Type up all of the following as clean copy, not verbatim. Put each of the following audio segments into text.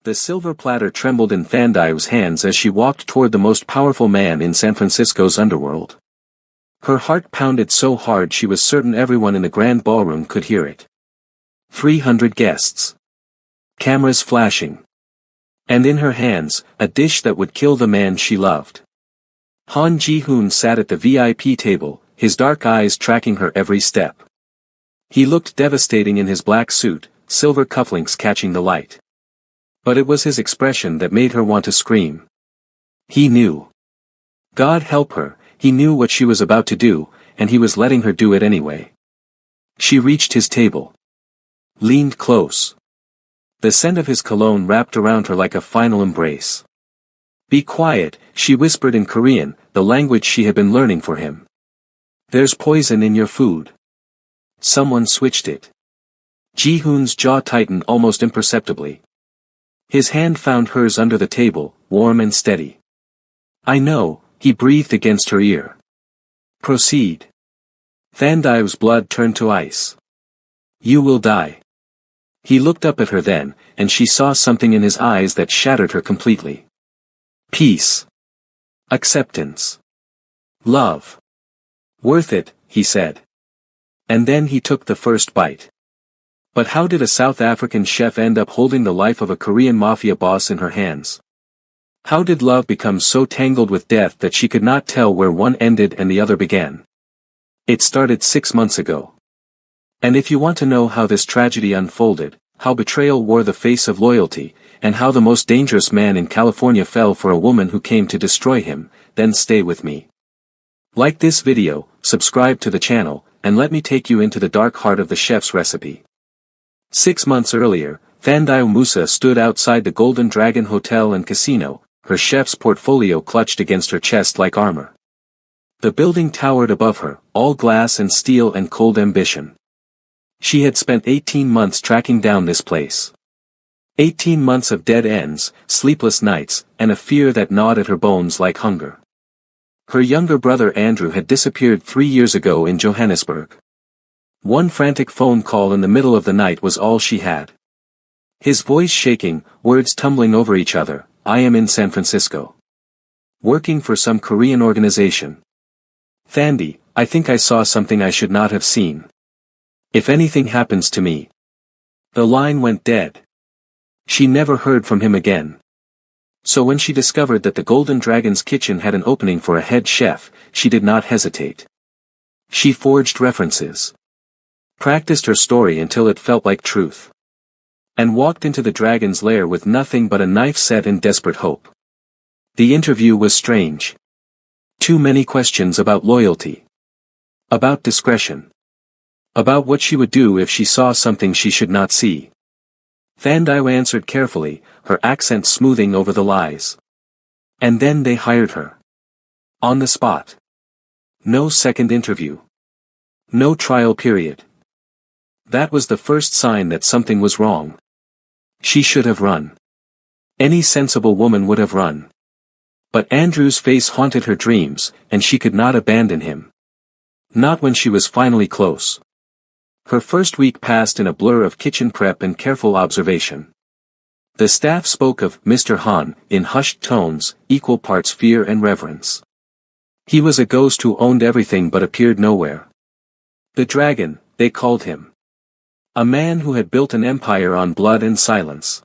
The silver platter trembled in Thandai's hands as she walked toward the most powerful man in San Francisco's underworld. Her heart pounded so hard she was certain everyone in the grand ballroom could hear it. 300 guests. Cameras flashing. And in her hands, a dish that would kill the man she loved. Han Ji-hoon sat at the VIP table, his dark eyes tracking her every step. He looked devastating in his black suit, silver cufflinks catching the light. But it was his expression that made her want to scream. He knew. God help her, he knew what she was about to do, and he was letting her do it anyway. She reached his table. Leaned close. The scent of his cologne wrapped around her like a final embrace. Be quiet, she whispered in Korean, the language she had been learning for him. There's poison in your food. Someone switched it. Ji-hoon's jaw tightened almost imperceptibly. His hand found hers under the table, warm and steady. I know, he breathed against her ear. Proceed. Thandai's blood turned to ice. You will die. He looked up at her then, and she saw something in his eyes that shattered her completely. Peace. Acceptance. Love. Worth it, he said. And then he took the first bite. But how did a South African chef end up holding the life of a Korean mafia boss in her hands? How did love become so tangled with death that she could not tell where one ended and the other began? It started 6 months ago. And if you want to know how this tragedy unfolded, how betrayal wore the face of loyalty, and how the most dangerous man in California fell for a woman who came to destroy him, then stay with me. Like this video, subscribe to the channel, and let me take you into the dark heart of the chef's recipe. 6 months earlier, Thandai Musa stood outside the Golden Dragon Hotel and Casino, her chef's portfolio clutched against her chest like armor. The building towered above her, all glass and steel and cold ambition. She had spent 18 months tracking down this place. 18 months of dead ends, sleepless nights, and a fear that gnawed at her bones like hunger. Her younger brother Andrew had disappeared 3 years ago in Johannesburg. One frantic phone call in the middle of the night was all she had. His voice shaking, words tumbling over each other, I am in San Francisco. Working for some Korean organization. Thandai, I think I saw something I should not have seen. If anything happens to me. The line went dead. She never heard from him again. So when she discovered that the Golden Dragon's kitchen had an opening for a head chef, she did not hesitate. She forged references. Practiced her story until it felt like truth. And walked into the dragon's lair with nothing but a knife set in desperate hope. The interview was strange. Too many questions about loyalty. About discretion. About what she would do if she saw something she should not see. Thandai answered carefully, her accent smoothing over the lies. And then they hired her. On the spot. No second interview. No trial period. That was the first sign that something was wrong. She should have run. Any sensible woman would have run. But Andrew's face haunted her dreams, and she could not abandon him. Not when she was finally close. Her first week passed in a blur of kitchen prep and careful observation. The staff spoke of Mr. Han in hushed tones, equal parts fear and reverence. He was a ghost who owned everything but appeared nowhere. The dragon, they called him. A man who had built an empire on blood and silence.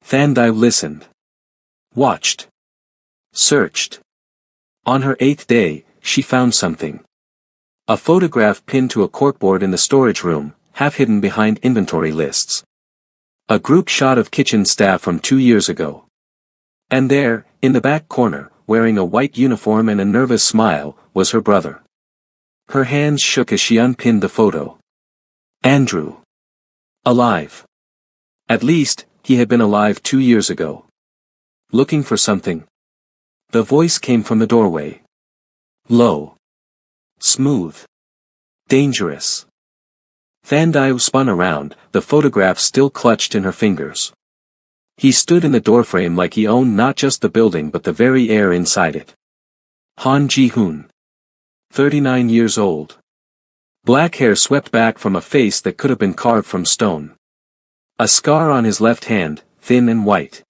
Thandai listened. Watched. Searched. On her 8th day, she found something. A photograph pinned to a corkboard in the storage room, half hidden behind inventory lists. A group shot of kitchen staff from 2 years ago. And there, in the back corner, wearing a white uniform and a nervous smile, was her brother. Her hands shook as she unpinned the photo. Andrew. Alive. At least, he had been alive 2 years ago. Looking for something. The voice came from the doorway. Low. Smooth. Dangerous. Thandai spun around, the photograph still clutched in her fingers. He stood in the doorframe like he owned not just the building but the very air inside it. Han Ji-hoon. 39 years old. Black hair swept back from a face that could have been carved from stone. A scar on his left hand, thin and white.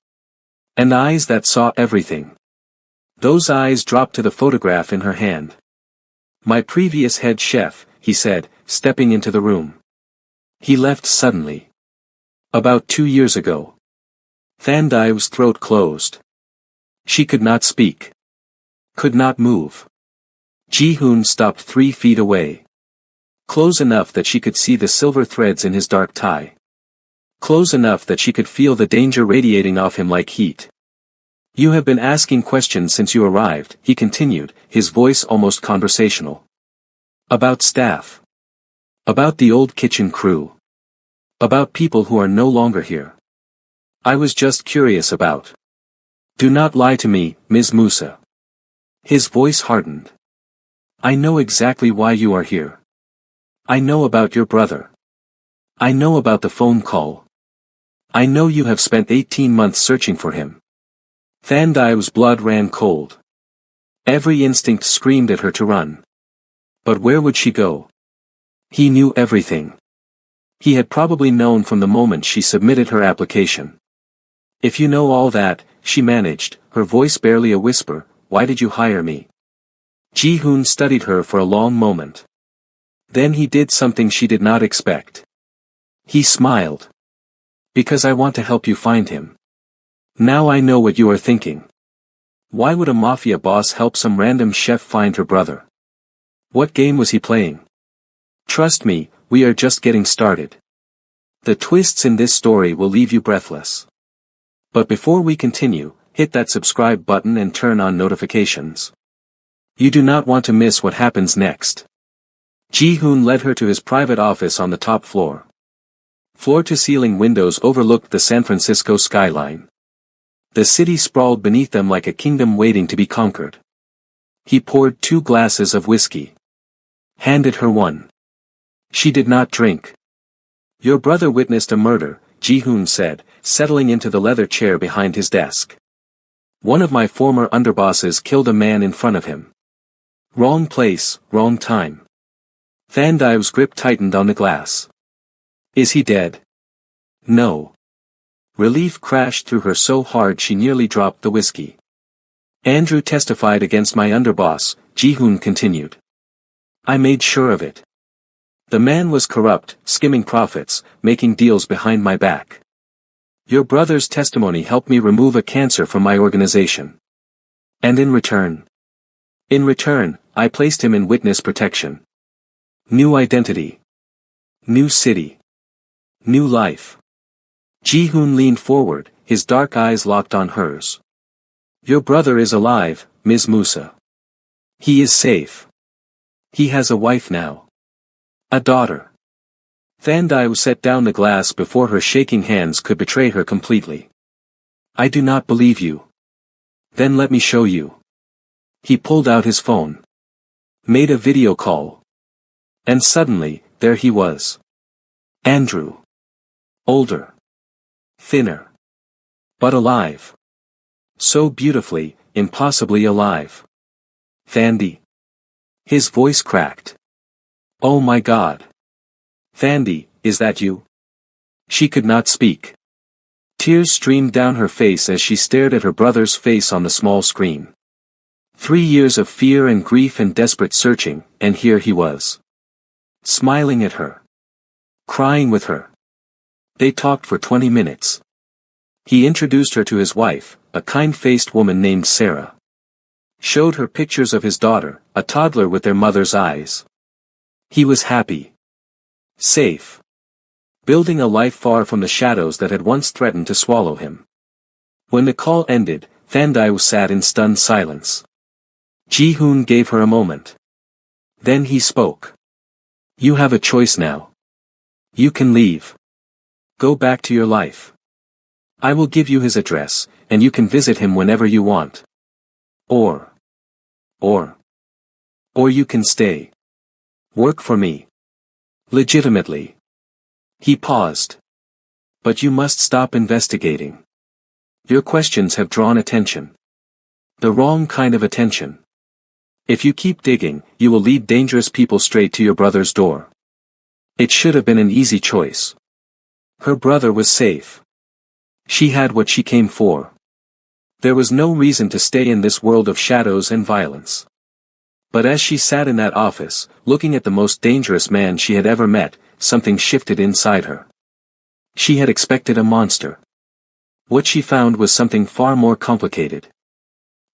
And eyes that saw everything. Those eyes dropped to the photograph in her hand. My previous head chef, he said, stepping into the room. He left suddenly. About 2 years ago. Thandai's throat closed. She could not speak. Could not move. Ji-hoon stopped 3 feet away. Close enough that she could see the silver threads in his dark tie. Close enough that she could feel the danger radiating off him like heat. You have been asking questions since you arrived, he continued, his voice almost conversational. About staff. About the old kitchen crew. About people who are no longer here. I was just curious about. Do not lie to me, Ms. Musa. His voice hardened. I know exactly why you are here. I know about your brother. I know about the phone call. I know you have spent 18 months searching for him. Thandai's blood ran cold. Every instinct screamed at her to run. But where would she go? He knew everything. He had probably known from the moment she submitted her application. If you know all that, she managed, her voice barely a whisper, why did you hire me? Ji-hoon studied her for a long moment. Then he did something she did not expect. He smiled. Because I want to help you find him. Now I know what you are thinking. Why would a mafia boss help some random chef find her brother? What game was he playing? Trust me, we are just getting started. The twists in this story will leave you breathless. But before we continue, hit that subscribe button and turn on notifications. You do not want to miss what happens next. Ji-hoon led her to his private office on the top floor. Floor-to-ceiling windows overlooked the San Francisco skyline. The city sprawled beneath them like a kingdom waiting to be conquered. He poured 2 glasses of whiskey. Handed her one. She did not drink. Your brother witnessed a murder, Ji-hoon said, settling into the leather chair behind his desk. One of my former underbosses killed a man in front of him. Wrong place, wrong time. Thandai's grip tightened on the glass. Is he dead? No. Relief crashed through her so hard she nearly dropped the whiskey. Andrew testified against my underboss, Ji-hoon continued. I made sure of it. The man was corrupt, skimming profits, making deals behind my back. Your brother's testimony helped me remove a cancer from my organization. And in return, I placed him in witness protection. New identity. New city. New life. Ji-hoon leaned forward, his dark eyes locked on hers. Your brother is alive, Ms. Musa. He is safe. He has a wife now. A daughter. Thandai set down the glass before her shaking hands could betray her completely. I do not believe you. Then let me show you. He pulled out his phone. Made a video call. And suddenly, there he was. Andrew. Older. Thinner. But alive. So beautifully, impossibly alive. Thandai. His voice cracked. Oh my God. Thandai, is that you? She could not speak. Tears streamed down her face as she stared at her brother's face on the small screen. 3 years of fear and grief and desperate searching, and here he was. Smiling at her. Crying with her. They talked for 20 minutes. He introduced her to his wife, a kind-faced woman named Sarah. Showed her pictures of his daughter, a toddler with their mother's eyes. He was happy. Safe. Building a life far from the shadows that had once threatened to swallow him. When the call ended, Thandai sat in stunned silence. Ji-hoon gave her a moment. Then he spoke. You have a choice now. You can leave. Go back to your life. I will give you his address, and you can visit him whenever you want. Or you can stay. Work for me. Legitimately. He paused. But you must stop investigating. Your questions have drawn attention. The wrong kind of attention. If you keep digging, you will lead dangerous people straight to your brother's door. It should have been an easy choice. Her brother was safe. She had what she came for. There was no reason to stay in this world of shadows and violence. But as she sat in that office, looking at the most dangerous man she had ever met, something shifted inside her. She had expected a monster. What she found was something far more complicated.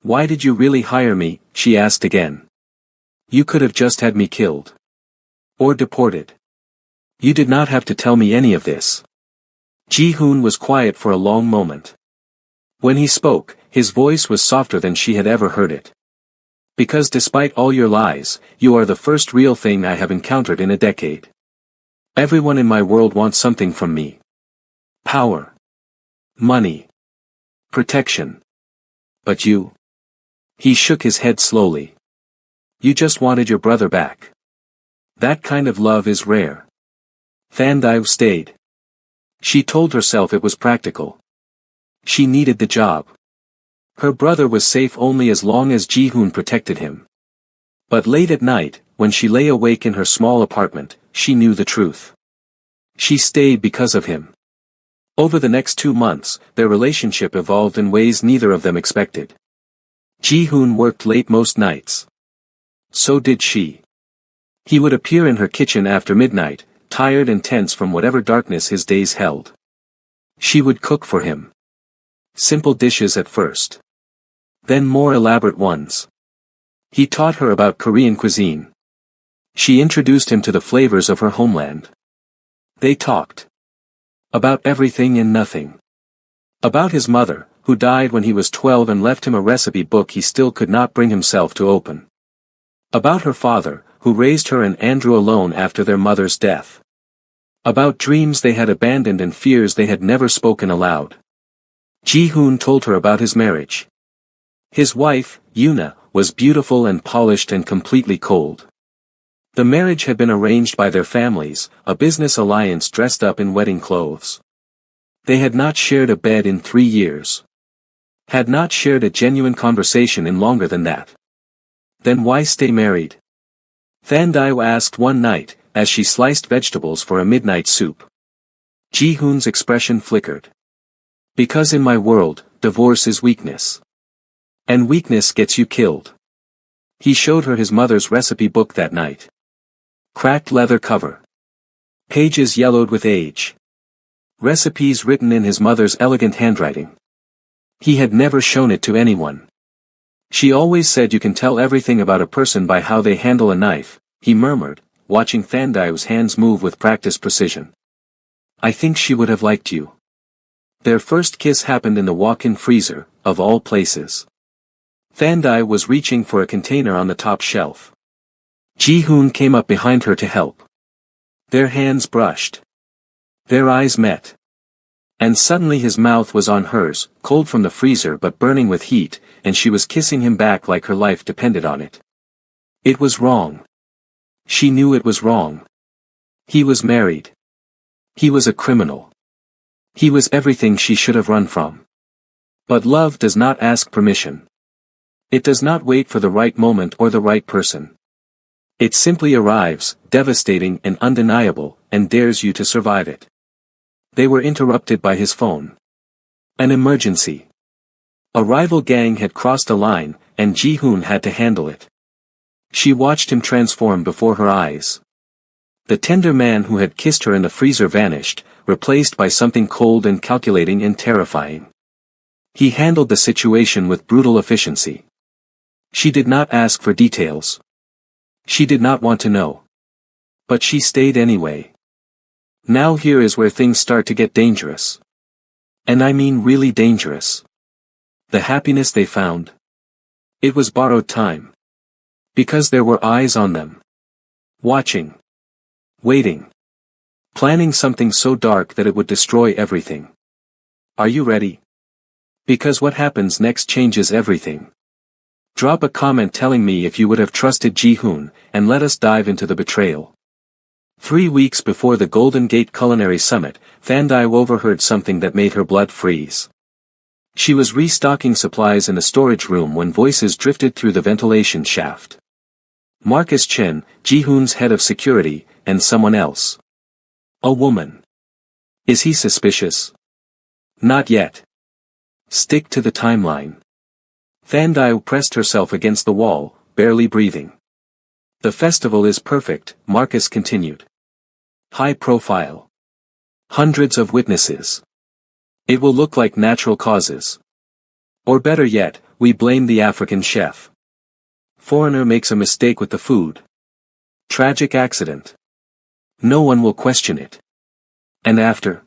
"Why did you really hire me?" she asked again. "You could have just had me killed. Or deported. You did not have to tell me any of this." Ji-hoon was quiet for a long moment. When he spoke, his voice was softer than she had ever heard it. "Because despite all your lies, you are the first real thing I have encountered in a decade. Everyone in my world wants something from me. Power. Money. Protection. But you." He shook his head slowly. "You just wanted your brother back. That kind of love is rare." Thandai stayed. She told herself it was practical. She needed the job. Her brother was safe only as long as Ji-hoon protected him. But late at night, when she lay awake in her small apartment, she knew the truth. She stayed because of him. Over the next 2 months, their relationship evolved in ways neither of them expected. Ji-hoon worked late most nights. So did she. He would appear in her kitchen after midnight, tired and tense from whatever darkness his days held. She would cook for him. Simple dishes at first. Then more elaborate ones. He taught her about Korean cuisine. She introduced him to the flavors of her homeland. They talked. About everything and nothing. About his mother, who died when he was 12 and left him a recipe book he still could not bring himself to open. About her father, who raised her and Andrew alone after their mother's death. About dreams they had abandoned and fears they had never spoken aloud. Ji-hoon told her about his marriage. His wife, Yuna, was beautiful and polished and completely cold. The marriage had been arranged by their families, a business alliance dressed up in wedding clothes. They had not shared a bed in 3 years. Had not shared a genuine conversation in longer than that. Then why stay married? Thandai asked one night, as she sliced vegetables for a midnight soup. Ji-hoon's expression flickered. "Because in my world, divorce is weakness. And weakness gets you killed." He showed her his mother's recipe book that night. Cracked leather cover. Pages yellowed with age. Recipes written in his mother's elegant handwriting. He had never shown it to anyone. "She always said you can tell everything about a person by how they handle a knife," he murmured, watching Thandai's hands move with practiced precision. "I think she would have liked you." Their first kiss happened in the walk-in freezer, of all places. Thandai was reaching for a container on the top shelf. Ji-hoon came up behind her to help. Their hands brushed. Their eyes met. And suddenly his mouth was on hers, cold from the freezer but burning with heat, and she was kissing him back like her life depended on it. It was wrong. She knew it was wrong. He was married. He was a criminal. He was everything she should have run from. But love does not ask permission. It does not wait for the right moment or the right person. It simply arrives, devastating and undeniable, and dares you to survive it. They were interrupted by his phone. An emergency. A rival gang had crossed a line, and Ji-hoon had to handle it. She watched him transform before her eyes. The tender man who had kissed her in the freezer vanished, replaced by something cold and calculating and terrifying. He handled the situation with brutal efficiency. She did not ask for details. She did not want to know. But she stayed anyway. Now here is where things start to get dangerous. And I mean really dangerous. The happiness they found. It was borrowed time. Because there were eyes on them. Watching. Waiting. Planning something so dark that it would destroy everything. Are you ready? Because what happens next changes everything. Drop a comment telling me if you would have trusted Ji-hoon, and let us dive into the betrayal. 3 weeks before the Golden Gate Culinary Summit, Thandai overheard something that made her blood freeze. She was restocking supplies in the storage room when voices drifted through the ventilation shaft. Marcus Chen, Ji-hoon's head of security, and someone else. A woman. Is he suspicious? Not yet. Stick to the timeline. Thandai pressed herself against the wall, barely breathing. The festival is perfect, Marcus continued. High profile. Hundreds of witnesses. It will look like natural causes. Or better yet, we blame the African chef. Foreigner makes a mistake with the food. Tragic accident. No one will question it. And after,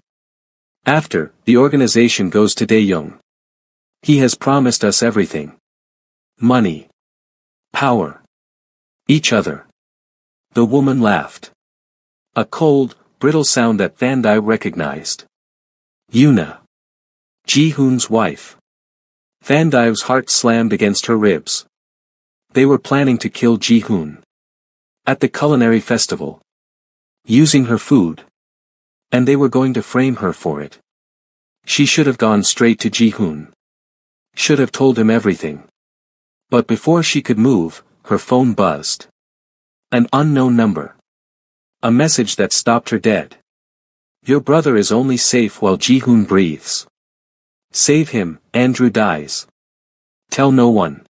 the organization goes to Dae-young. He has promised us everything. Money. Power. Each other. The woman laughed. A cold, brittle sound that Thandai recognized. Yuna. Ji-hoon's wife. Thandai's heart slammed against her ribs. They were planning to kill Ji-hoon. At the culinary festival. Using her food. And they were going to frame her for it. She should have gone straight to Ji-hoon. Should have told him everything. But before she could move, her phone buzzed. An unknown number. A message that stopped her dead. Your brother is only safe while Ji-hoon breathes. Save him, Andrew dies. Tell no one.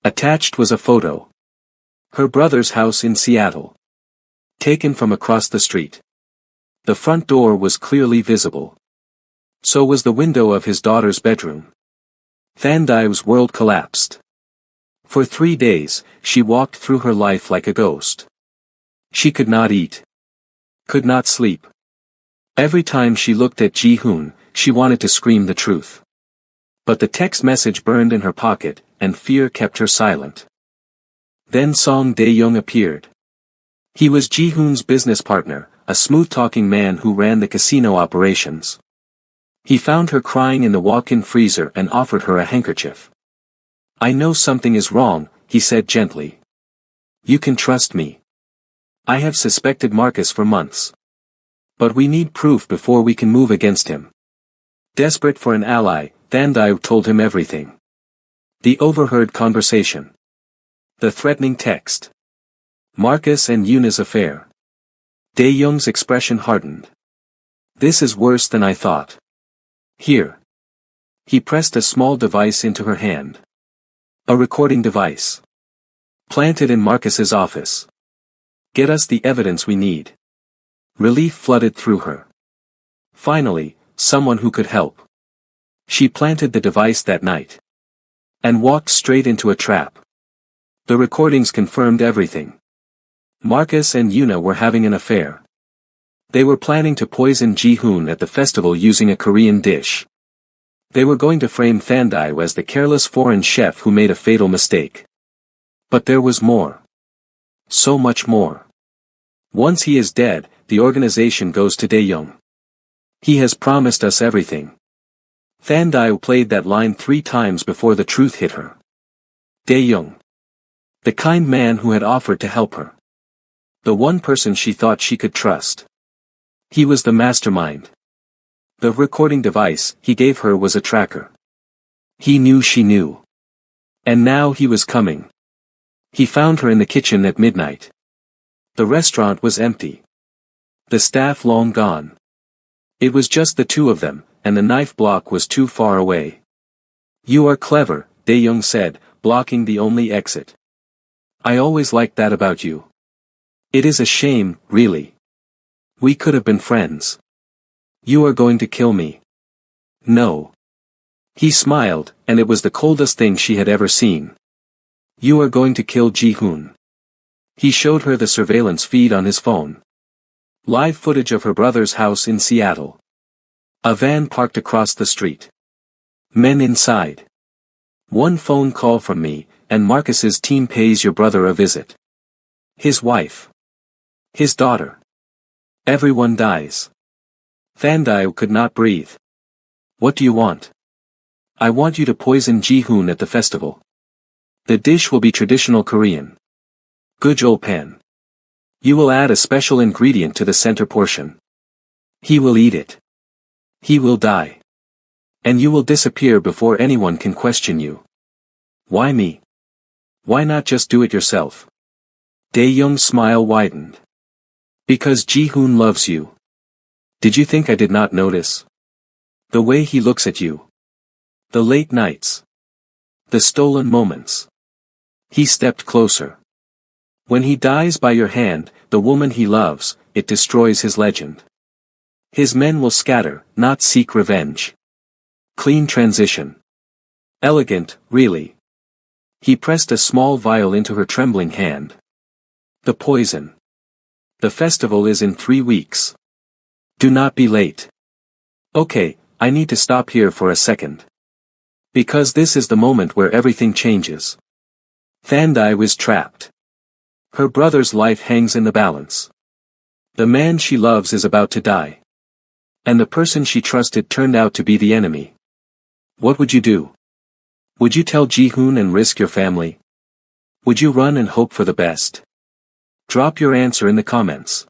Attached was a photo. Her brother's house in Seattle. Taken from across the street. The front door was clearly visible. So was the window of his daughter's bedroom. Thandai's world collapsed. For 3 days, she walked through her life like a ghost. She could not eat. Could not sleep. Every time she looked at Ji-hoon, she wanted to scream the truth. But the text message burned in her pocket, and fear kept her silent. Then Song Dae-young appeared. He was Ji-hoon's business partner, a smooth-talking man who ran the casino operations. He found her crying in the walk-in freezer and offered her a handkerchief. I know something is wrong, he said gently. You can trust me. I have suspected Marcus for months. But we need proof before we can move against him. Desperate for an ally, Thandai told him everything. The overheard conversation. The threatening text. Marcus and Yuna's affair. Dae-young's expression hardened. This is worse than I thought. Here. He pressed a small device into her hand. A recording device. Planted in Marcus's office. Get us the evidence we need. Relief flooded through her. Finally, someone who could help. She planted the device that night. And walked straight into a trap. The recordings confirmed everything. Marcus and Yuna were having an affair. They were planning to poison Ji-hoon at the festival using a Korean dish. They were going to frame Thandai as the careless foreign chef who made a fatal mistake. But there was more. So much more. Once he is dead, the organization goes to Dae-young. He has promised us everything. Thandai played that line 3 times before the truth hit her. Dae-young. The kind man who had offered to help her. The one person she thought she could trust. He was the mastermind. The recording device he gave her was a tracker. He knew she knew. And now he was coming. He found her in the kitchen at midnight. The restaurant was empty. The staff long gone. It was just the two of them, and the knife block was too far away. You are clever, Dae-young said, blocking the only exit. I always liked that about you. It is a shame, really. We could have been friends. You are going to kill me. No. He smiled, and it was the coldest thing she had ever seen. You are going to kill Ji-hoon. He showed her the surveillance feed on his phone. Live footage of her brother's house in Seattle. A van parked across the street. Men inside. One phone call from me, and Marcus's team pays your brother a visit. His wife. His daughter. Everyone dies. Thandai could not breathe. What do you want? I want you to poison Ji-hoon at the festival. The dish will be traditional Korean. Gujolpan. You will add a special ingredient to the center portion. He will eat it. He will die. And you will disappear before anyone can question you. Why me? Why not just do it yourself? Dae-young's smile widened. Because Ji-hoon loves you. Did you think I did not notice? The way he looks at you. The late nights. The stolen moments. He stepped closer. When he dies by your hand, the woman he loves, it destroys his legend. His men will scatter, not seek revenge. Clean transition. Elegant, really. He pressed a small vial into her trembling hand. The poison. The festival is in 3 weeks. Do not be late. Okay, I need to stop here for a second. Because this is the moment where everything changes. Thandai was trapped. Her brother's life hangs in the balance. The man she loves is about to die. And the person she trusted turned out to be the enemy. What would you do? Would you tell Ji-hoon and risk your family? Would you run and hope for the best? Drop your answer in the comments.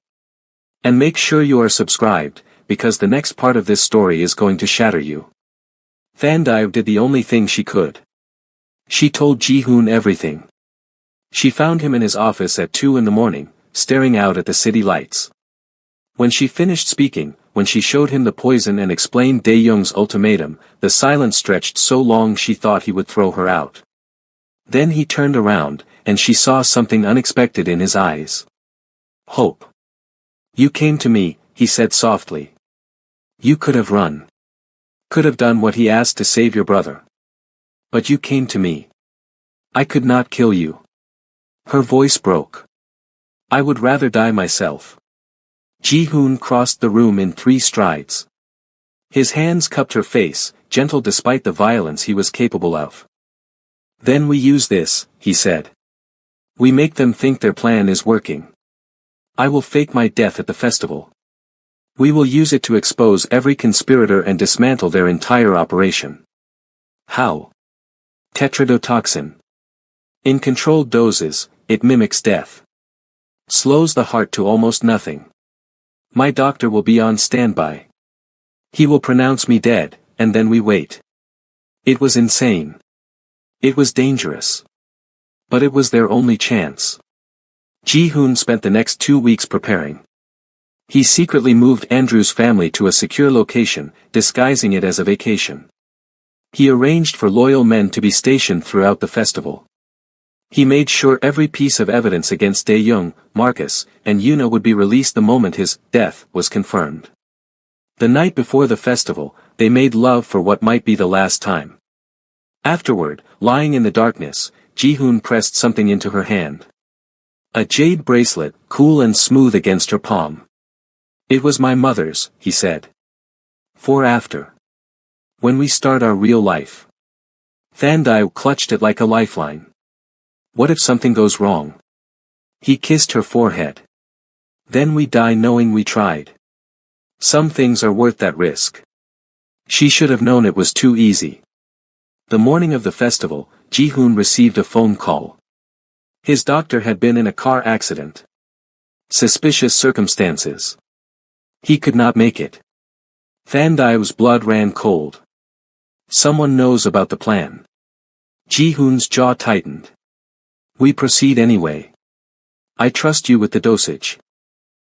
And make sure you are subscribed, because the next part of this story is going to shatter you. Thandai did the only thing she could. She told Ji-hoon everything. She found him in his office at 2 in the morning, staring out at the city lights. When she finished speaking, when she showed him the poison and explained Dae-young's ultimatum, the silence stretched so long she thought he would throw her out. Then he turned around, and she saw something unexpected in his eyes. Hope. You came to me, he said softly. You could have run. Could have done what he asked to save your brother. But you came to me. I could not kill you. Her voice broke. I would rather die myself. Ji-hoon crossed the room in 3 strides. His hands cupped her face, gentle despite the violence he was capable of. Then we use this, he said. We make them think their plan is working. I will fake my death at the festival. We will use it to expose every conspirator and dismantle their entire operation. How? Tetrodotoxin. In controlled doses, it mimics death. Slows the heart to almost nothing. My doctor will be on standby. He will pronounce me dead, and then we wait. It was insane. It was dangerous. But it was their only chance. Ji-hoon spent the next 2 weeks preparing. He secretly moved Andrew's family to a secure location, disguising it as a vacation. He arranged for loyal men to be stationed throughout the festival. He made sure every piece of evidence against Dae-young, Marcus, and Yuna would be released the moment his death was confirmed. The night before the festival, they made love for what might be the last time. Afterward, lying in the darkness, Ji-hoon pressed something into her hand. A jade bracelet, cool and smooth against her palm. It was my mother's, he said. For after. When we start our real life. Thandai clutched it like a lifeline. What if something goes wrong? He kissed her forehead. Then we die knowing we tried. Some things are worth that risk. She should have known it was too easy. The morning of the festival, Ji-hoon received a phone call. His doctor had been in a car accident. Suspicious circumstances. He could not make it. Thandai's blood ran cold. Someone knows about the plan. Ji-hoon's jaw tightened. We proceed anyway. I trust you with the dosage.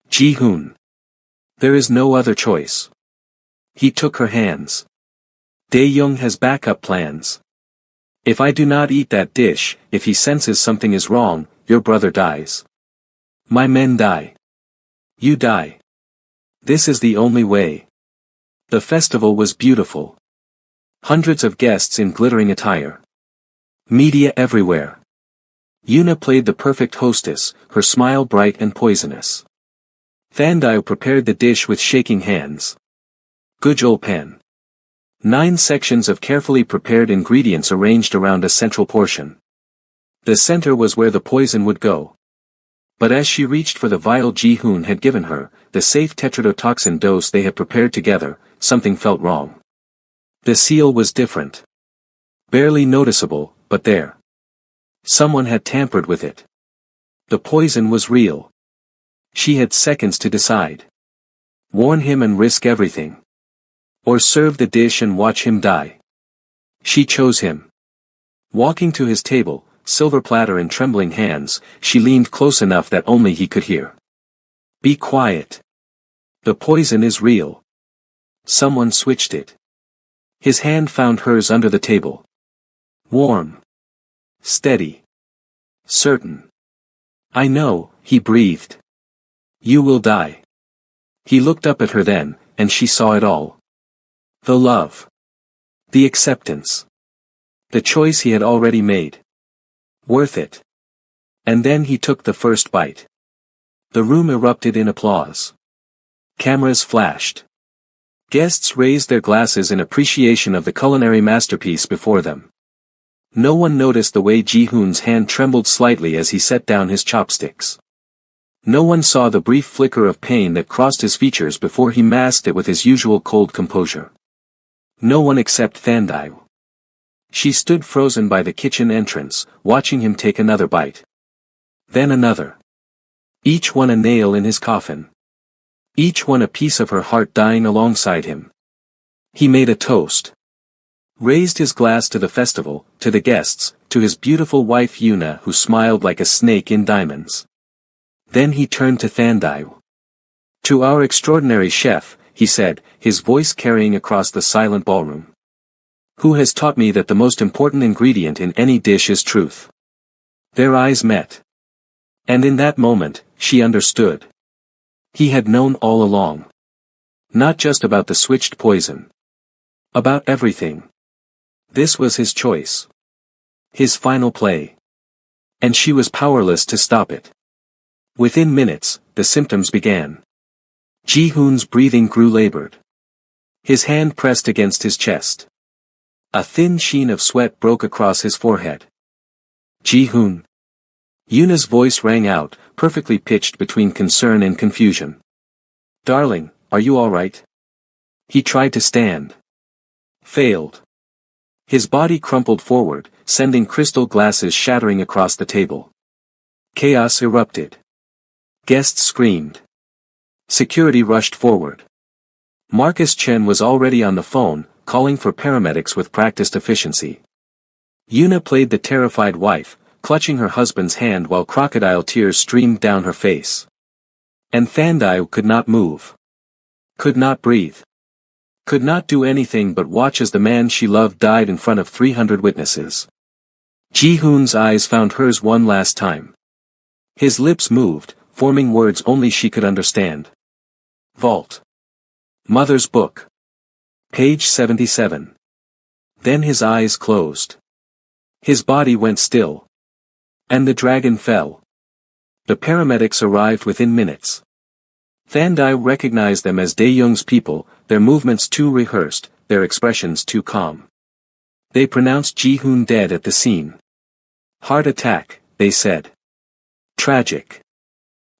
Ji-hoon. There is no other choice. He took her hands. Dae-young has backup plans. If I do not eat that dish, if he senses something is wrong, your brother dies. My men die. You die. This is the only way. The festival was beautiful. Hundreds of guests in glittering attire. Media everywhere. Yuna played the perfect hostess, her smile bright and poisonous. Thandai prepared the dish with shaking hands. Gujol pan. 9 sections of carefully prepared ingredients arranged around a central portion. The center was where the poison would go. But as she reached for the vial Ji-hoon had given her, the safe tetrodotoxin dose they had prepared together, something felt wrong. The seal was different. Barely noticeable, but there. Someone had tampered with it. The poison was real. She had seconds to decide. Warn him and risk everything. Or serve the dish and watch him die. She chose him. Walking to his table, silver platter in trembling hands, she leaned close enough that only he could hear. Be quiet. The poison is real. Someone switched it. His hand found hers under the table. Warm. Steady. Certain. I know, he breathed. You will die. He looked up at her then, and she saw it all. The love. The acceptance. The choice he had already made. Worth it. And then he took the first bite. The room erupted in applause. Cameras flashed. Guests raised their glasses in appreciation of the culinary masterpiece before them. No one noticed the way Ji-hoon's hand trembled slightly as he set down his chopsticks. No one saw the brief flicker of pain that crossed his features before he masked it with his usual cold composure. No one except Thandai. She stood frozen by the kitchen entrance, watching him take another bite. Then another. Each one a nail in his coffin. Each one a piece of her heart dying alongside him. He made a toast. Raised his glass to the festival, to the guests, to his beautiful wife Yuna who smiled like a snake in diamonds. Then he turned to Thandai. To our extraordinary chef, he said, his voice carrying across the silent ballroom. Who has taught me that the most important ingredient in any dish is truth. Their eyes met. And in that moment, she understood. He had known all along. Not just about the switched poison. About everything. This was his choice. His final play. And she was powerless to stop it. Within minutes, the symptoms began. Ji-hoon's breathing grew labored. His hand pressed against his chest. A thin sheen of sweat broke across his forehead. Ji-hoon. Yuna's voice rang out, perfectly pitched between concern and confusion. Darling, are you all right? He tried to stand. Failed. His body crumpled forward, sending crystal glasses shattering across the table. Chaos erupted. Guests screamed. Security rushed forward. Marcus Chen was already on the phone, calling for paramedics with practiced efficiency. Yuna played the terrified wife, clutching her husband's hand while crocodile tears streamed down her face. And Thandai could not move. Could not breathe. Could not do anything but watch as the man she loved died in front of 300 witnesses. Ji-hoon's eyes found hers one last time. His lips moved, forming words only she could understand. Vault. Mother's book. Page 77. Then his eyes closed. His body went still. And the dragon fell. The paramedics arrived within minutes. Thandai recognized them as Dae-young's people, their movements too rehearsed, their expressions too calm. They pronounced Ji-hoon dead at the scene. Heart attack, they said. Tragic.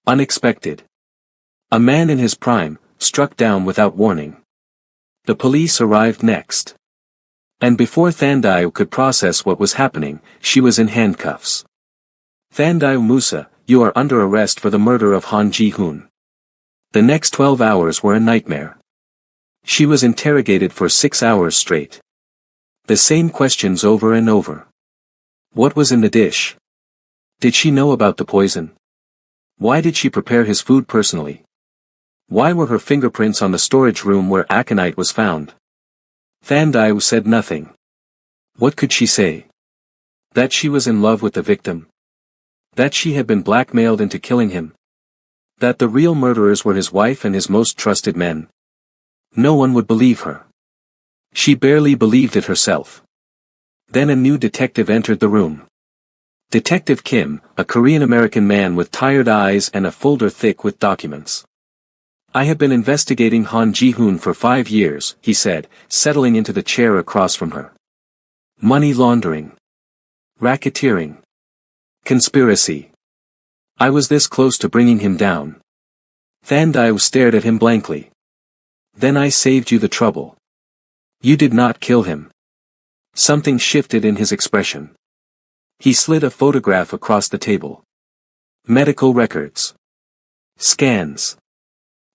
Unexpected. A man in his prime, struck down without warning. The police arrived next. And before Thandai could process what was happening, she was in handcuffs. Thandai Musa, you are under arrest for the murder of Han Ji-hoon. The next 12 hours were a nightmare. She was interrogated for 6 hours straight. The same questions over and over. What was in the dish? Did she know about the poison? Why did she prepare his food personally? Why were her fingerprints on the storage room where aconite was found? Thandai said nothing. What could she say? That she was in love with the victim? That she had been blackmailed into killing him? That the real murderers were his wife and his most trusted men? No one would believe her. She barely believed it herself. Then a new detective entered the room. Detective Kim, a Korean-American man with tired eyes and a folder thick with documents. I have been investigating Han Ji-hoon for 5 years, he said, settling into the chair across from her. Money laundering. Racketeering. Conspiracy. I was this close to bringing him down. Thandai stared at him blankly. Then I saved you the trouble. You did not kill him. Something shifted in his expression. He slid a photograph across the table. Medical records. Scans.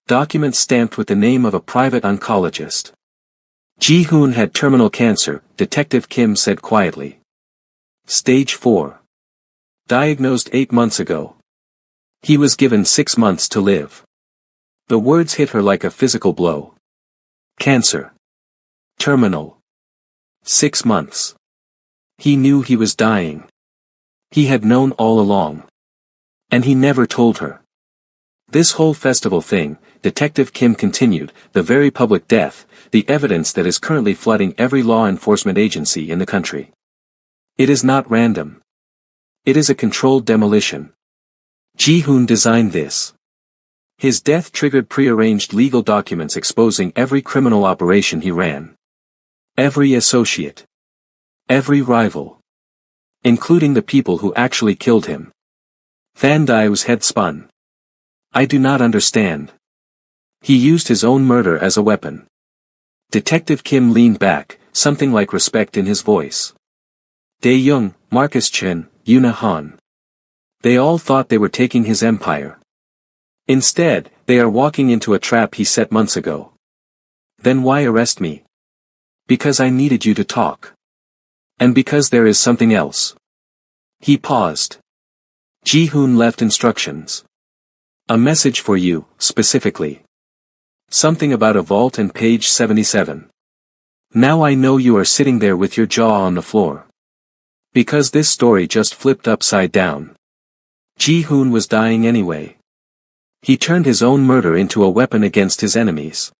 Documents stamped with the name of a private oncologist. Ji-hoon had terminal cancer, Detective Kim said quietly. Stage 4. Diagnosed 8 months ago. He was given 6 months to live. The words hit her like a physical blow. Cancer. Terminal. 6 months. He knew he was dying. He had known all along. And he never told her. This whole festival thing, Detective Kim continued, the very public death, the evidence that is currently flooding every law enforcement agency in the country. It is not random. It is a controlled demolition. Ji-hoon designed this. His death triggered prearranged legal documents exposing every criminal operation he ran. Every associate. Every rival. Including the people who actually killed him. Thandai's head spun. I do not understand. He used his own murder as a weapon. Detective Kim leaned back, something like respect in his voice. Dae-young, Marcus Chen, Yuna Han. They all thought they were taking his empire. Instead, they are walking into a trap he set months ago. Then why arrest me? Because I needed you to talk. And because there is something else. He paused. Ji-hoon left instructions. A message for you, specifically. Something about a vault and page 77. Now I know you are sitting there with your jaw on the floor. Because this story just flipped upside down. Ji-hoon was dying anyway. He turned his own murder into a weapon against his enemies.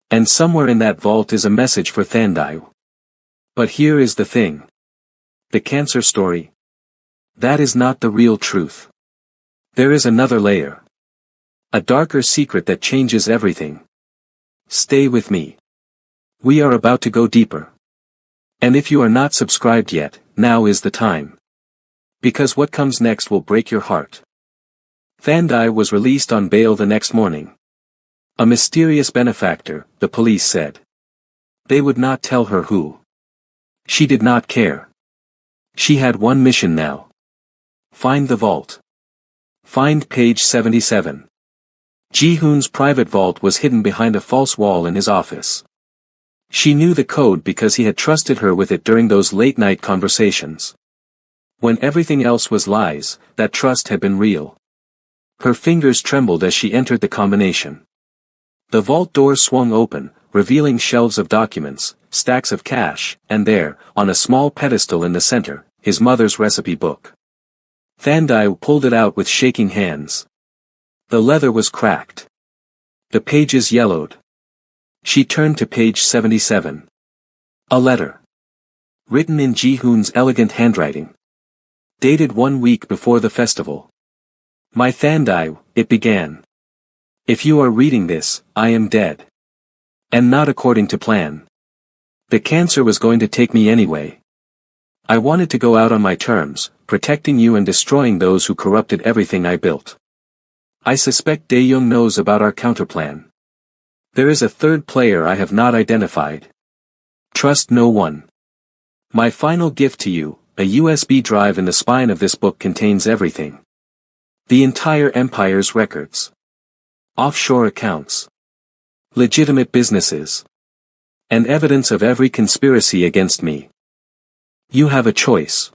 And somewhere in that vault is a message for Thandai. But here is the thing. The cancer story. That is not the real truth. There is another layer. A darker secret that changes everything. Stay with me. We are about to go deeper. And if you are not subscribed yet, now is the time. Because what comes next will break your heart. Thandai was released on bail the next morning. A mysterious benefactor, the police said. They would not tell her who. She did not care. She had one mission now. Find the vault. Find page 77. Ji-hoon's private vault was hidden behind a false wall in his office. She knew the code because he had trusted her with it during those late-night conversations. When everything else was lies, that trust had been real. Her fingers trembled as she entered the combination. The vault door swung open, revealing shelves of documents, stacks of cash, and there, on a small pedestal in the center, his mother's recipe book. Thandai pulled it out with shaking hands. The leather was cracked. The pages yellowed. She turned to page 77. A letter. Written in Ji-hoon's elegant handwriting. Dated 1 week before the festival. My Thandai, it began. If you are reading this, I am dead. And not according to plan. The cancer was going to take me anyway. I wanted to go out on my terms, protecting you and destroying those who corrupted everything I built. I suspect Dae-young knows about our counterplan. There is a third player I have not identified. Trust no one. My final gift to you, a USB drive in the spine of this book contains everything. The entire empire's records. Offshore accounts. Legitimate businesses. And evidence of every conspiracy against me. You have a choice.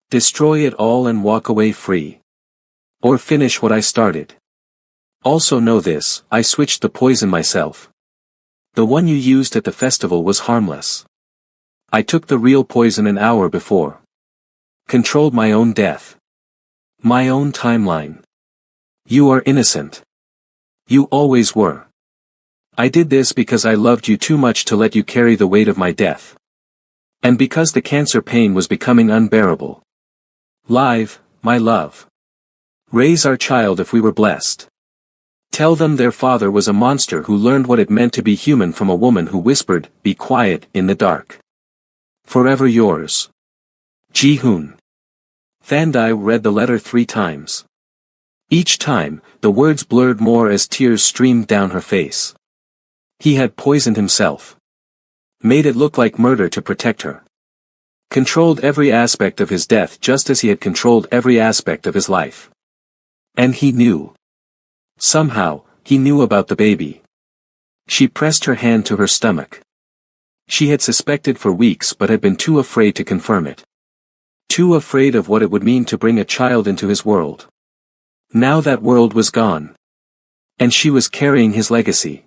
Destroy it all and walk away free. Or finish what I started. Also know this, I switched the poison myself. The one you used at the festival was harmless. I took the real poison an hour before. Controlled my own death. My own timeline. You are innocent. You always were. I did this because I loved you too much to let you carry the weight of my death. And because the cancer pain was becoming unbearable. Live, my love. Raise our child if we were blessed. Tell them their father was a monster who learned what it meant to be human from a woman who whispered, "Be quiet," in the dark. Forever yours. Ji-hoon. Thandai read the letter 3 times. Each time, the words blurred more as tears streamed down her face. He had poisoned himself. Made it look like murder to protect her. Controlled every aspect of his death just as he had controlled every aspect of his life. And he knew. Somehow, he knew about the baby. She pressed her hand to her stomach. She had suspected for weeks but had been too afraid to confirm it. Too afraid of what it would mean to bring a child into his world. Now that world was gone. And she was carrying his legacy.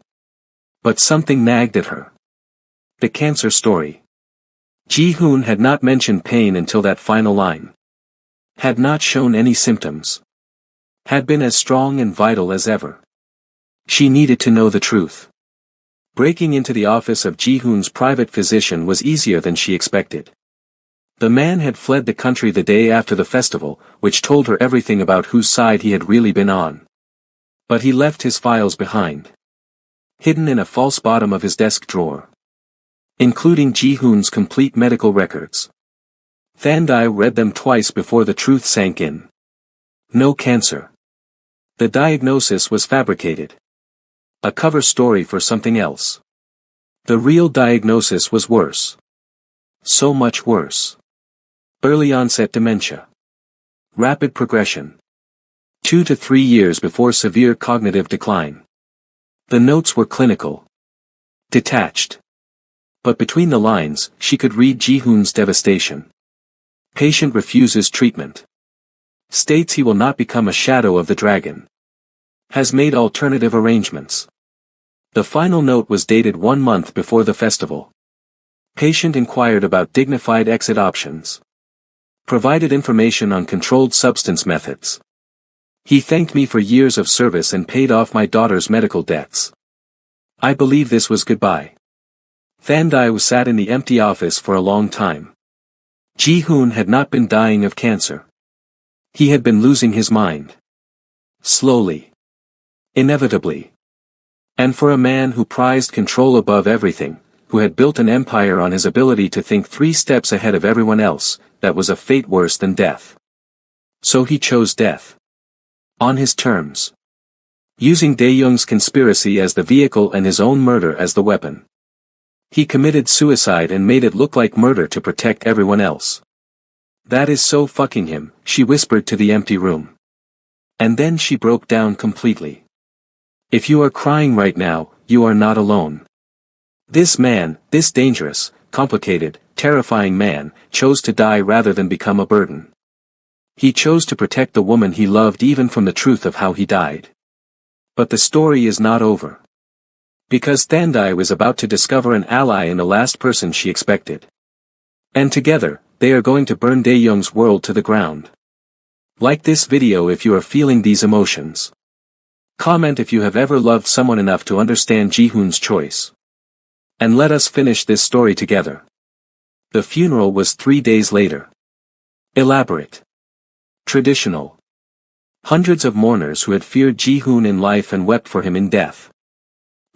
But something nagged at her. The cancer story. Ji-hoon had not mentioned pain until that final line. Had not shown any symptoms. Had been as strong and vital as ever. She needed to know the truth. Breaking into the office of Ji-hoon's private physician was easier than she expected. The man had fled the country the day after the festival, which told her everything about whose side he had really been on. But he left his files behind. Hidden in a false bottom of his desk drawer. Including Ji-hoon's complete medical records. Thandai read them twice before the truth sank in. No cancer. The diagnosis was fabricated. A cover story for something else. The real diagnosis was worse. So much worse. Early onset dementia. Rapid progression. 2 to 3 years before severe cognitive decline. The notes were clinical. Detached. But between the lines, she could read Ji-hoon's devastation. Patient refuses treatment. States he will not become a shadow of the dragon. Has made alternative arrangements. The final note was dated 1 month before the festival. Patient inquired about dignified exit options. Provided information on controlled substance methods. He thanked me for years of service and paid off my daughter's medical debts. I believe this was goodbye. Thandai sat in the empty office for a long time. Ji-hoon had not been dying of cancer. He had been losing his mind. Slowly. Inevitably. And for a man who prized control above everything, who had built an empire on his ability to think 3 steps ahead of everyone else, that was a fate worse than death. So he chose death. On his terms. Using Dae-young's conspiracy as the vehicle and his own murder as the weapon. He committed suicide and made it look like murder to protect everyone else. That is so fucking him, she whispered to the empty room. And then she broke down completely. If you are crying right now, you are not alone. This man, this dangerous, complicated, terrifying man, chose to die rather than become a burden. He chose to protect the woman he loved even from the truth of how he died. But the story is not over. Because Thandai was about to discover an ally in the last person she expected. And together, they are going to burn Dae-young's world to the ground. Like this video if you are feeling these emotions. Comment if you have ever loved someone enough to understand Ji-hoon's choice. And let us finish this story together. The funeral was 3 days later. Elaborate. Traditional. Hundreds of mourners who had feared Ji-hoon in life and wept for him in death.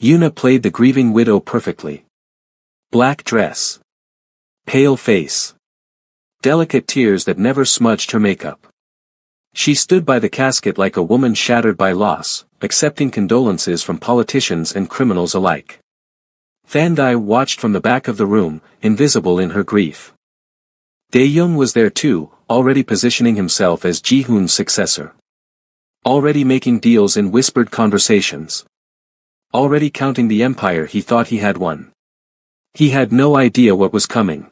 Yuna played the grieving widow perfectly. Black dress. Pale face. Delicate tears that never smudged her makeup. She stood by the casket like a woman shattered by loss, accepting condolences from politicians and criminals alike. Thandai watched from the back of the room, invisible in her grief. Dae-young was there too, already positioning himself as Ji-hoon's successor. Already making deals in whispered conversations. Already counting the empire he thought he had won. He had no idea what was coming.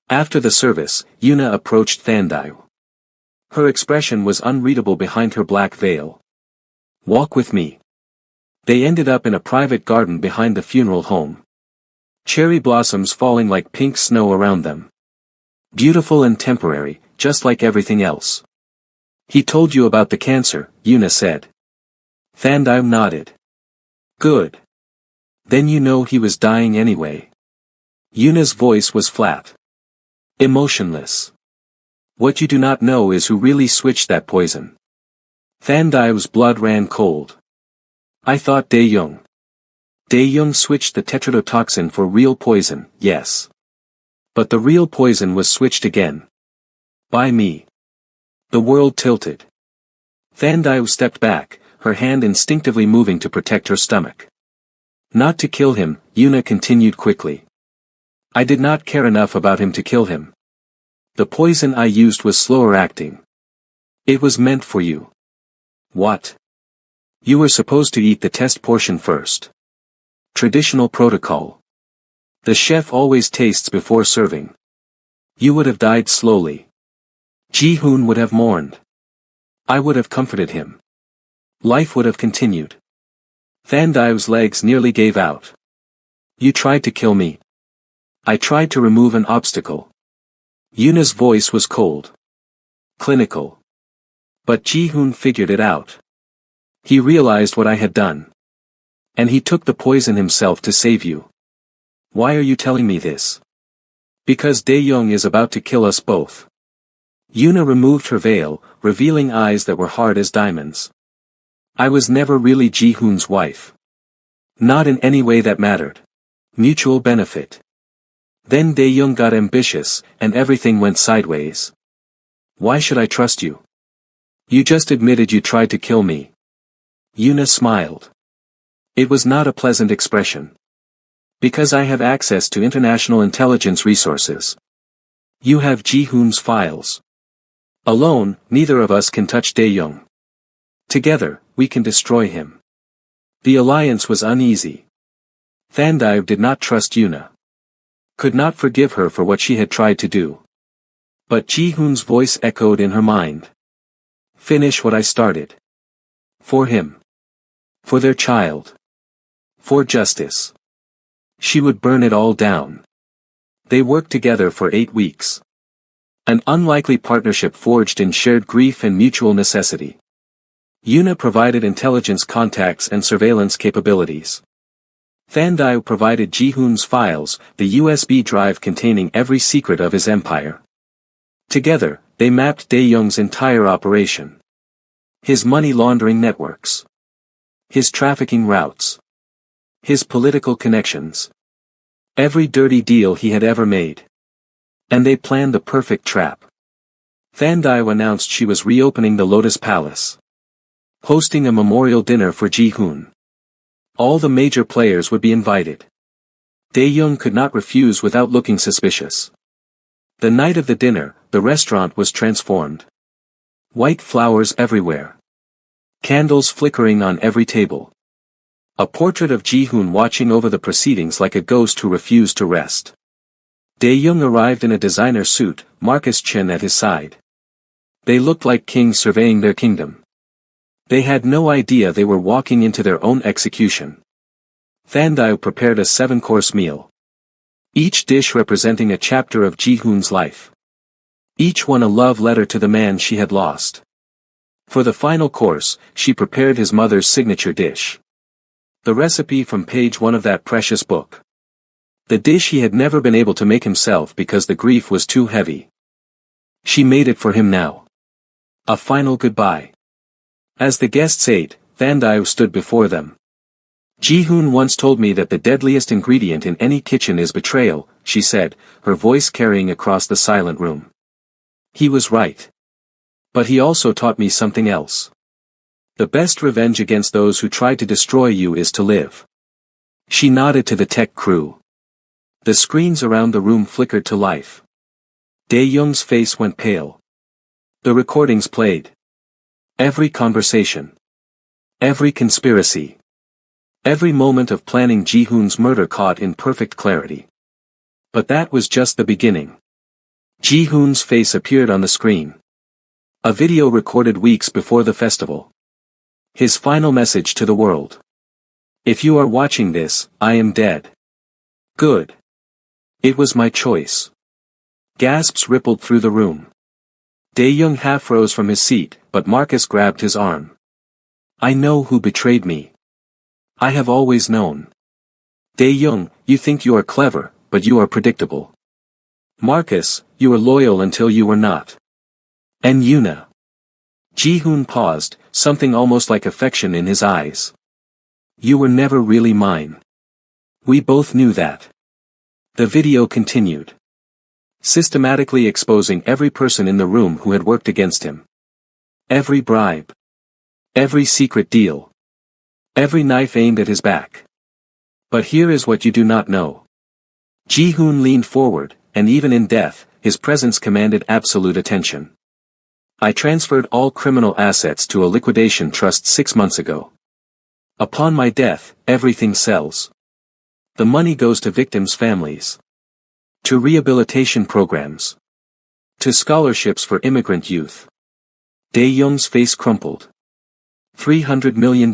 After the service, Yuna approached Thandai. Her expression was unreadable behind her black veil. Walk with me. They ended up in a private garden behind the funeral home. Cherry blossoms falling like pink snow around them. Beautiful and temporary, just like everything else. He told you about the cancer, Yuna said. Thandai nodded. Good. Then you know he was dying anyway. Yuna's voice was flat. Emotionless. What you do not know is who really switched that poison. Thandai's blood ran cold. I thought Dae-young. Dae-young switched the tetrodotoxin for real poison, yes. But the real poison was switched again. By me. The world tilted. Thandai stepped back, her hand instinctively moving to protect her stomach. Not to kill him, Yuna continued quickly. I did not care enough about him to kill him. The poison I used was slower acting. It was meant for you. What? You were supposed to eat the test portion first. Traditional protocol. The chef always tastes before serving. You would have died slowly. Ji-hoon would have mourned. I would have comforted him. Life would have continued. Thandai's legs nearly gave out. You tried to kill me. I tried to remove an obstacle. Yuna's voice was cold. Clinical. But Ji-hoon figured it out. He realized what I had done. And he took the poison himself to save you. Why are you telling me this? Because Dae-young is about to kill us both. Yuna removed her veil, revealing eyes that were hard as diamonds. I was never really Ji-hoon's wife. Not in any way that mattered. Mutual benefit. Then Dae-young got ambitious, and everything went sideways. Why should I trust you? You just admitted you tried to kill me. Yuna smiled. It was not a pleasant expression. Because I have access to international intelligence resources. You have Ji-hoon's files. Alone, neither of us can touch Dae-young. Together, we can destroy him. The alliance was uneasy. Thandai did not trust Yuna. Could not forgive her for what she had tried to do. But Ji-hoon's voice echoed in her mind. Finish what I started. For him. For their child. For justice. She would burn it all down. They worked together for 8 weeks. An unlikely partnership forged in shared grief and mutual necessity. Yuna provided intelligence contacts and surveillance capabilities. Thandai provided Ji-hoon's files, the USB drive containing every secret of his empire. Together, they mapped Dae-young's entire operation. His money laundering networks. His trafficking routes. His political connections. Every dirty deal he had ever made. And they planned the perfect trap. Thandai announced she was reopening the Lotus Palace. Hosting a memorial dinner for Ji-hoon. All the major players would be invited. Dae-young could not refuse without looking suspicious. The night of the dinner, the restaurant was transformed. White flowers everywhere. Candles flickering on every table. A portrait of Ji-hoon watching over the proceedings like a ghost who refused to rest. Dae-young arrived in a designer suit, Marcus Chen at his side. They looked like kings surveying their kingdom. They had no idea they were walking into their own execution. Thandai prepared a 7-course meal. Each dish representing a chapter of Ji-hoon's life. Each one a love letter to the man she had lost. For the final course, she prepared his mother's signature dish. The recipe from page 1 of that precious book. The dish he had never been able to make himself because the grief was too heavy. She made it for him now. A final goodbye. As the guests ate, Thandai stood before them. Ji-hoon once told me that the deadliest ingredient in any kitchen is betrayal, she said, her voice carrying across the silent room. He was right. But he also taught me something else. The best revenge against those who try to destroy you is to live. She nodded to the tech crew. The screens around the room flickered to life. Dae-young's face went pale. The recordings played. Every conversation. Every conspiracy. Every moment of planning Ji-hoon's murder caught in perfect clarity. But that was just the beginning. Ji-hoon's face appeared on the screen. A video recorded weeks before the festival. His final message to the world. If you are watching this, I am dead. Good. It was my choice. Gasps rippled through the room. Dae-young half rose from his seat, but Marcus grabbed his arm. I know who betrayed me. I have always known. Dae-young, you think you are clever, but you are predictable. Marcus, you were loyal until you were not. And Yuna. Ji-hoon paused, something almost like affection in his eyes. You were never really mine. We both knew that. The video continued. Systematically exposing every person in the room who had worked against him. Every bribe. Every secret deal. Every knife aimed at his back. But here is what you do not know. Ji-hoon leaned forward, and even in death, his presence commanded absolute attention. I transferred all criminal assets to a liquidation trust 6 months ago. Upon my death, everything sells. The money goes to victims' families. To rehabilitation programs. To scholarships for immigrant youth. Dae-young's face crumpled. $300 million,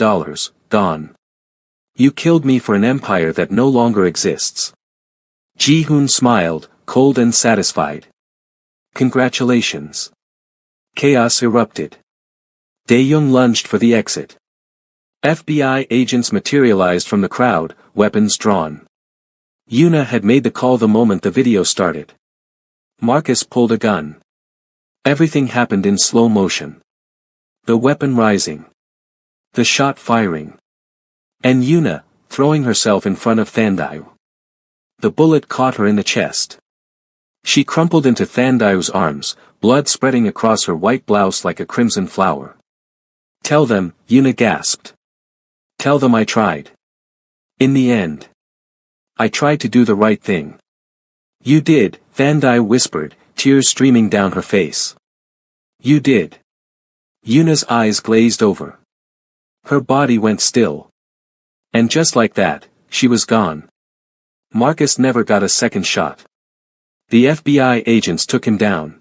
gone. You killed me for an empire that no longer exists. Ji-hoon smiled, cold and satisfied. Congratulations. Chaos erupted. Dae-young lunged for the exit. FBI agents materialized from the crowd, weapons drawn. Yuna had made the call the moment the video started. Marcus pulled a gun. Everything happened in slow motion. The weapon rising. The shot firing. And Yuna, throwing herself in front of Thandai. The bullet caught her in the chest. She crumpled into Thandai's arms, blood spreading across her white blouse like a crimson flower. Tell them, Yuna gasped. Tell them I tried. In the end. I tried to do the right thing. You did, Thandai whispered, tears streaming down her face. You did. Yuna's eyes glazed over. Her body went still. And just like that, she was gone. Marcus never got a second shot. The FBI agents took him down.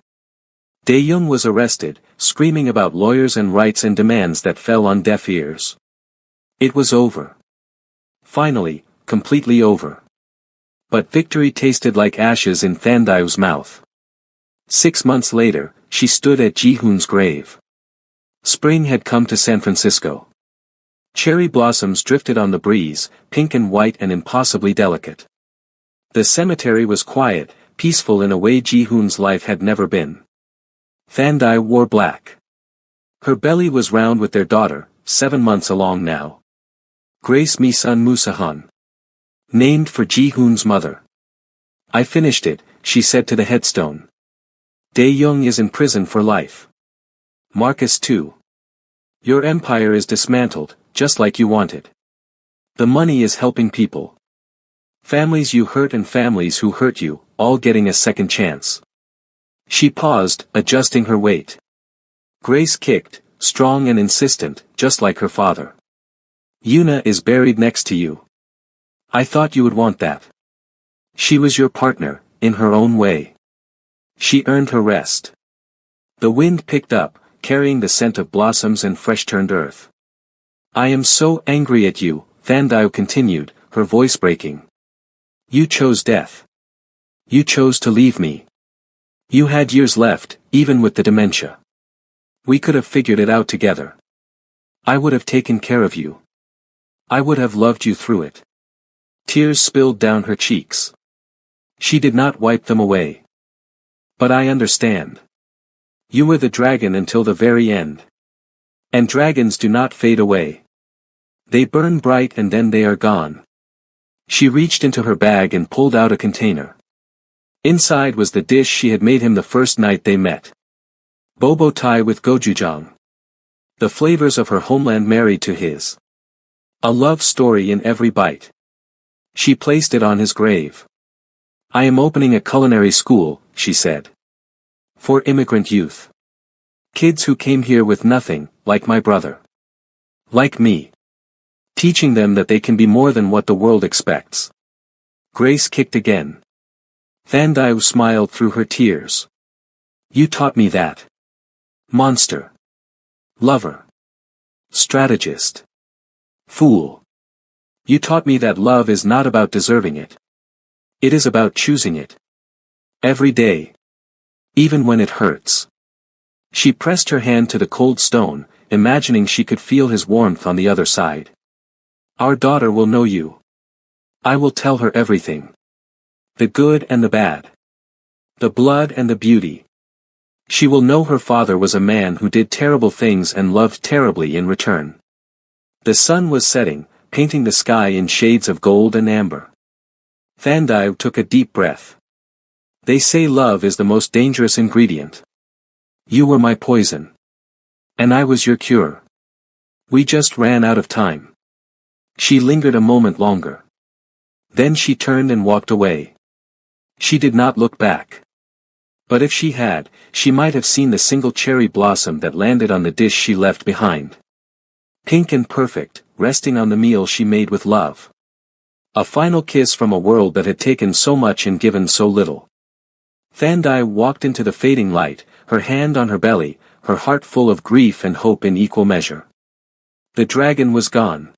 Dae-young was arrested, screaming about lawyers and rights and demands that fell on deaf ears. It was over. Finally, completely over. But victory tasted like ashes in Thandai's mouth. 6 months later, she stood at Ji-hoon's grave. Spring had come to San Francisco. Cherry blossoms drifted on the breeze, pink and white and impossibly delicate. The cemetery was quiet, peaceful in a way Ji-hoon's life had never been. Thandai wore black. Her belly was round with their daughter, 7 months along now. Grace Mi-sun Musahan. Named for Ji-hoon's mother. I finished it, she said to the headstone. Dae-young is in prison for life. Marcus too. Your empire is dismantled, just like you wanted. The money is helping people. Families you hurt and families who hurt you, all getting a second chance. She paused, adjusting her weight. Grace kicked, strong and insistent, just like her father. Yuna is buried next to you. I thought you would want that. She was your partner, in her own way. She earned her rest. The wind picked up, carrying the scent of blossoms and fresh-turned earth. I am so angry at you, Thandai continued, her voice breaking. You chose death. You chose to leave me. You had years left, even with the dementia. We could have figured it out together. I would have taken care of you. I would have loved you through it. Tears spilled down her cheeks. She did not wipe them away. But I understand. You were the dragon until the very end. And dragons do not fade away. They burn bright and then they are gone. She reached into her bag and pulled out a container. Inside was the dish she had made him the first night they met. Bobo Thai with gochujang. The flavors of her homeland married to his. A love story in every bite. She placed it on his grave. I am opening a culinary school, she said. For immigrant youth. Kids who came here with nothing, like my brother. Like me. Teaching them that they can be more than what the world expects. Grace kicked again. Thandai smiled through her tears. You taught me that. Monster. Lover. Strategist. Fool. You taught me that love is not about deserving it. It is about choosing it. Every day. Even when it hurts. She pressed her hand to the cold stone, imagining she could feel his warmth on the other side. Our daughter will know you. I will tell her everything. The good and the bad. The blood and the beauty. She will know her father was a man who did terrible things and loved terribly in return. The sun was setting, painting the sky in shades of gold and amber. Thandai took a deep breath. They say love is the most dangerous ingredient. You were my poison. And I was your cure. We just ran out of time. She lingered a moment longer. Then she turned and walked away. She did not look back. But if she had, she might have seen the single cherry blossom that landed on the dish she left behind. Pink and perfect, resting on the meal she made with love. A final kiss from a world that had taken so much and given so little. Thandai walked into the fading light, her hand on her belly, her heart full of grief and hope in equal measure. The dragon was gone.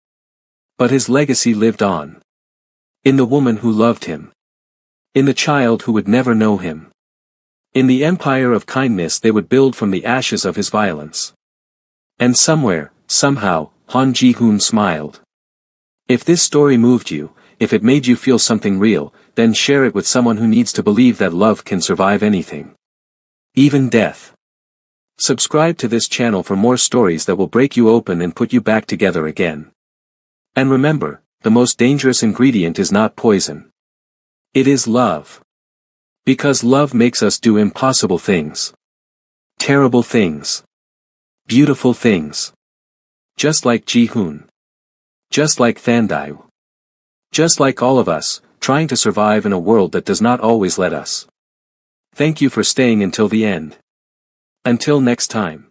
But his legacy lived on. In the woman who loved him. In the child who would never know him. In the empire of kindness they would build from the ashes of his violence. And somewhere, somehow, Han Ji-hoon smiled. If this story moved you, if it made you feel something real, then share it with someone who needs to believe that love can survive anything. Even death. Subscribe to this channel for more stories that will break you open and put you back together again. And remember, the most dangerous ingredient is not poison. It is love. Because love makes us do impossible things. Terrible things. Beautiful things. Just like Ji-hoon. Just like Thandai. Just like all of us, trying to survive in a world that does not always let us. Thank you for staying until the end. Until next time.